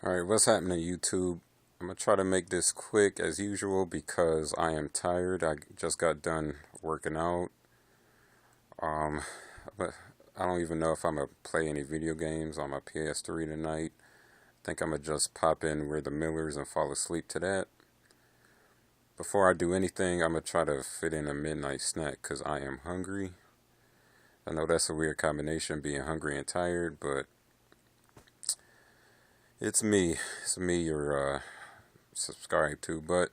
Alright, what's happening, YouTube? I'm gonna try to make this quick as usual because I am tired. I just got done working out. Um, but I don't even know if I'm gonna play any video games on my PS3 tonight. I think I'm gonna just pop in We're the Millers and fall asleep to that. Before I do anything, I'm gonna try to fit in a midnight snack because I am hungry. I know that's a weird combination, being hungry and tired, but it's me. It's me you're subscribed to. But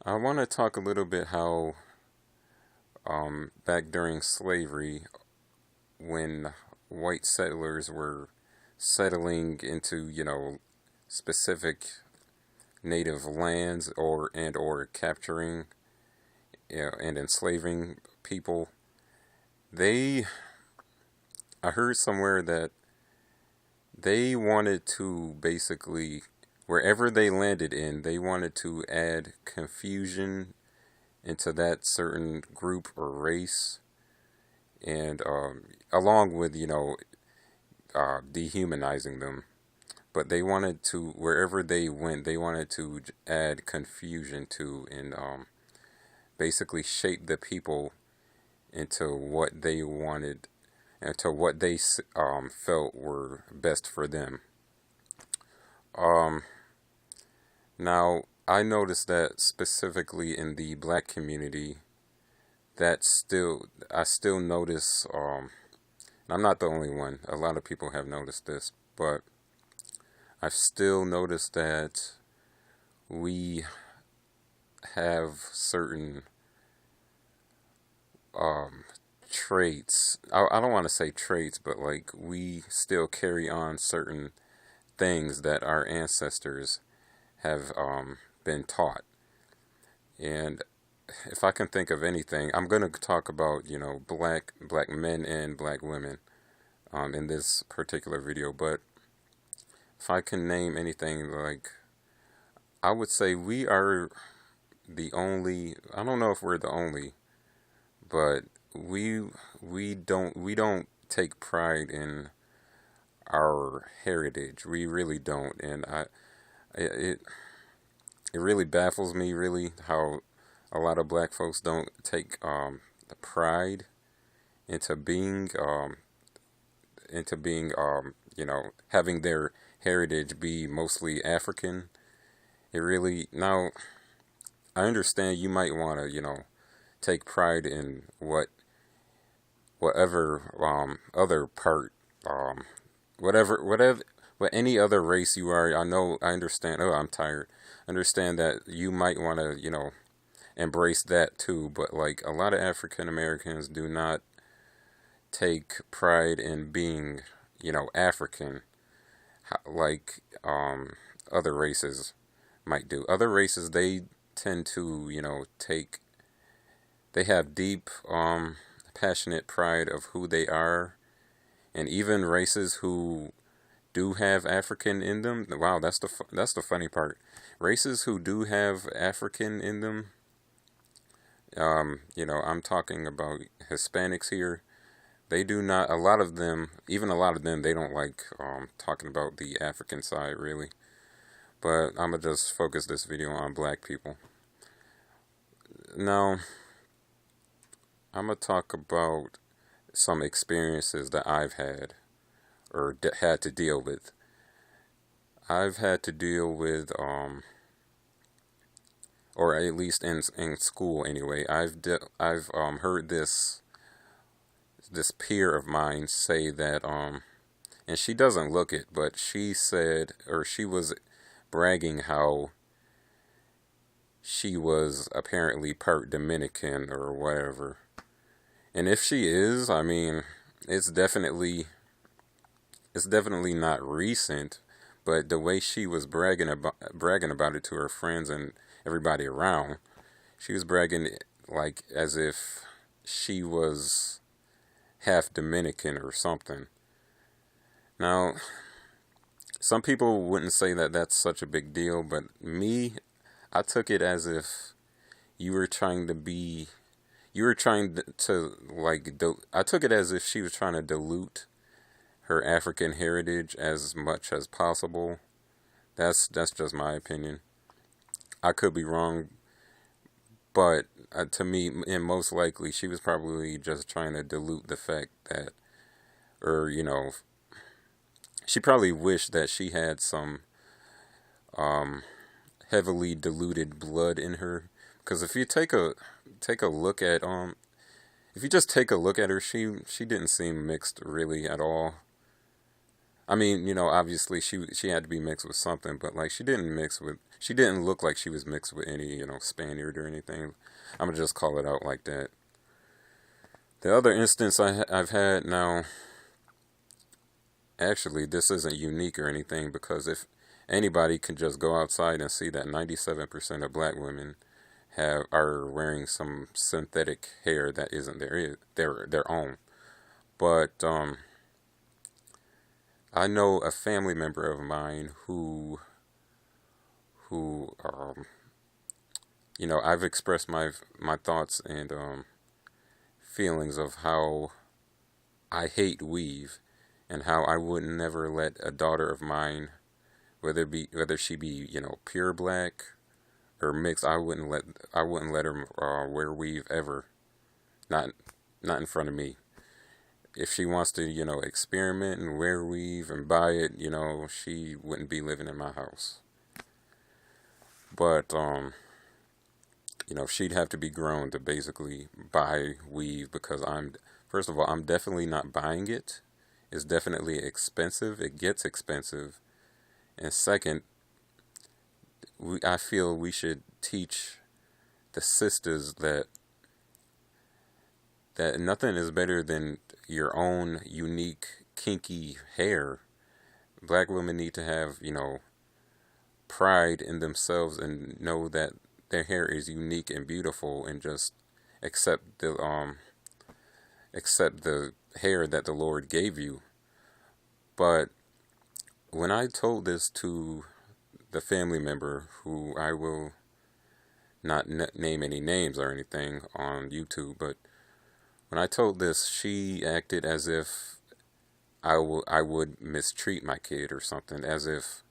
I want to talk a little bit how back during slavery, when white settlers were settling into, specific native lands or capturing, and enslaving people, they I heard somewhere that they wanted to basically, wherever they landed in, they wanted to add confusion into that certain group or race, and along with dehumanizing them. But they wanted to, wherever they went, they wanted to add confusion to, and basically shape the people into what they wanted, and to what they felt were best for them. Um, Now, I noticed that specifically in the black community, I still notice, I'm not the only one, a lot of people have noticed this, but I've still noticed that we have certain um, traits. I don't want to say traits, but like we still carry on certain things that our ancestors have been taught. And if I can think of anything, I'm going to talk about, black men and black women in this particular video. But if I can name anything, like, I would say we are the only, I don't know if we're the only, but we don't take pride in our heritage. We really don't. And it it really baffles me, really, how a lot of black folks don't take the pride into being having their heritage be mostly African. It really, now, I understand you might want to, take pride in whatever other part, um whatever what any other race you are. I understand. Oh, I'm tired. Understand that you might want to, embrace that too, but like a lot of African Americans do not take pride in being, African, like other races might do. Other races, they tend to, they have deep, passionate pride of who they are, and even races who do have African in them. Wow, that's the funny part. Races who do have African in them, I'm talking about Hispanics here. They do not. A lot of them, even a lot of them, they don't like talking about the African side really. But I'm gonna just focus this video on black people. Now, I'm gonna talk about some experiences that I've had or had to deal with. I've had to deal with, or at least in school anyway. I've heard this peer of mine say that, and she doesn't look it, but she said, or she was bragging how she was apparently part Dominican or whatever. And if she is, I mean, it's definitely not recent, but the way she was bragging about it to her friends and everybody around, she was bragging like as if she was half Dominican or something. Now, some people wouldn't say that that's such a big deal, but me, I took it as if you were trying to be, you were trying to like, I took it as if she was trying to dilute her African heritage as much as possible. That's just my opinion. I could be wrong, but to me, and most likely, she was probably just trying to dilute the fact that, or she probably wished that she had some um, heavily diluted blood in her. Because if you take a look at if you just take a look at her, she didn't seem mixed really at all. I mean, obviously she had to be mixed with something, but like she didn't look like she was mixed with any, Spaniard or anything. I'm gonna just call it out like that. The other instance I've had now, actually, this isn't unique or anything because if anybody can just go outside and see that 97% of black women are wearing some synthetic hair that isn't their own. But I know a family member of mine who I've expressed my thoughts and feelings of how I hate weave and how I would never let a daughter of mine, whether she be pure black or mixed, I wouldn't let her wear weave ever. Not not in front of me. If she wants to experiment and wear weave and buy it, she wouldn't be living in my house. But she'd have to be grown to basically buy weave because first of all, I'm definitely not buying it. It's definitely expensive. It gets expensive. And second, I feel we should teach the sisters that nothing is better than your own unique kinky hair. Black women need to have, pride in themselves and know that their hair is unique and beautiful and just accept the hair that the Lord gave you. But when I told this to the family member who I will not name any names or anything on YouTube, but when I told this, she acted as if I would mistreat my kid or something, as if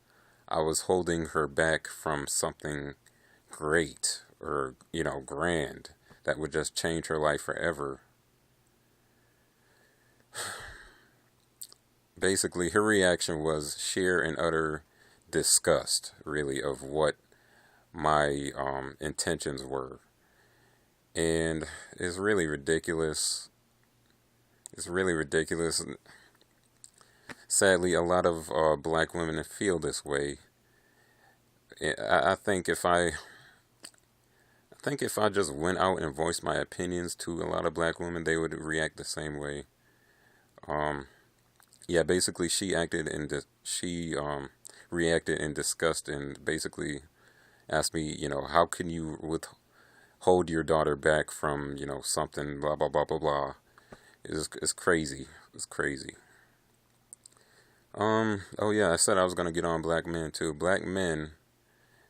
I was holding her back from something great or, grand that would just change her life forever. Basically, her reaction was sheer and utter disgust, really, of what my intentions were. And it's really ridiculous. It's really ridiculous. Sadly, a lot of black women feel this way. I think if I just went out and voiced my opinions to a lot of black women, they would react the same way. Um, yeah, basically, she reacted in disgust and basically asked me, how can you withhold your daughter back from, something, blah blah blah blah blah. It's crazy. It's crazy. Oh yeah, I said I was gonna get on black men too. Black men,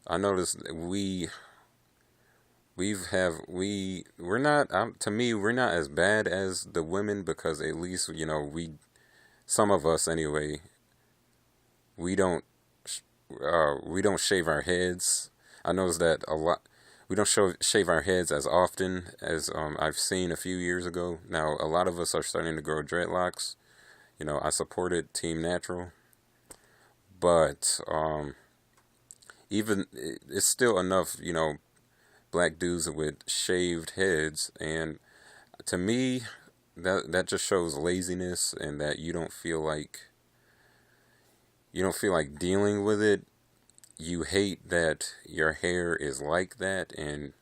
I noticed we're not to me we're not as bad as the women because at least some of us anyway we don't shave our heads. I noticed that a lot. We don't shave our heads as often as I've seen a few years ago. Now a lot of us are starting to grow dreadlocks. I supported Team Natural, but even it's still enough. Black dudes with shaved heads, and to me, that just shows laziness and that you don't feel like dealing with it. You hate that your hair is like that, and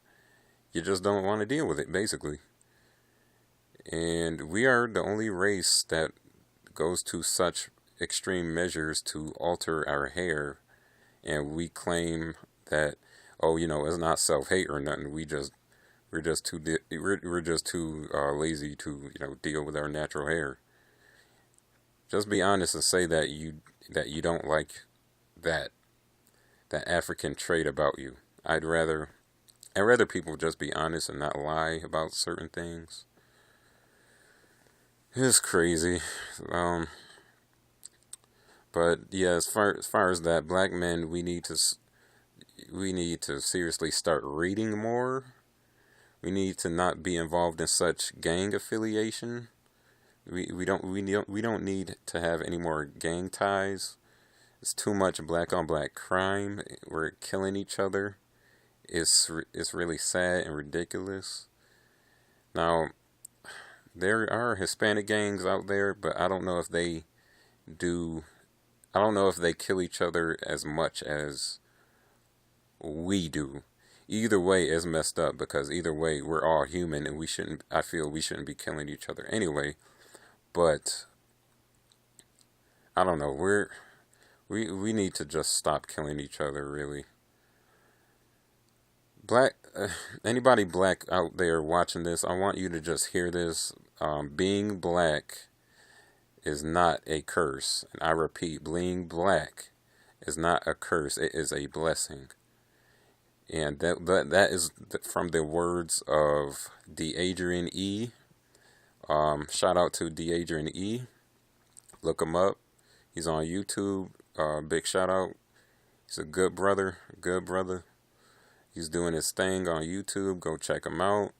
you just don't want to deal with it, basically. And we are the only race that goes to such extreme measures to alter our hair, and we claim that, oh, it's not self-hate or nothing. We're just too lazy to deal with our natural hair. Just be honest and say that you don't like that that African trait about you. I'd rather people just be honest and not lie about certain things. It's crazy. Um, But yeah, as far as that, black men, we need to seriously start reading more. We need to not be involved in such gang affiliation. We don't need to have any more gang ties. It's too much black on black crime. We're killing each other. It's really sad and ridiculous. Now, there are Hispanic gangs out there, but do I don't know if they kill each other as much as we do. Either way is messed up because either way we're all human and I feel we shouldn't be killing each other anyway. But I don't know. We need to just stop killing each other really. Black Anybody black out there watching this, I want you to just hear this. Being black is not a curse. And I repeat, being black is not a curse. It is a blessing. And that is from the words of D. Adrian E. Shout out to D. Adrian E. Look him up. He's on YouTube. Big shout out. He's a good brother. Good brother. He's doing his thing on YouTube. Go check him out.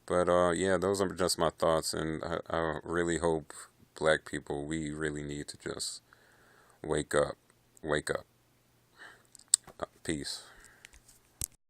But yeah, those are just my thoughts, and I really hope black people, we really need to just wake up. Wake up. Peace.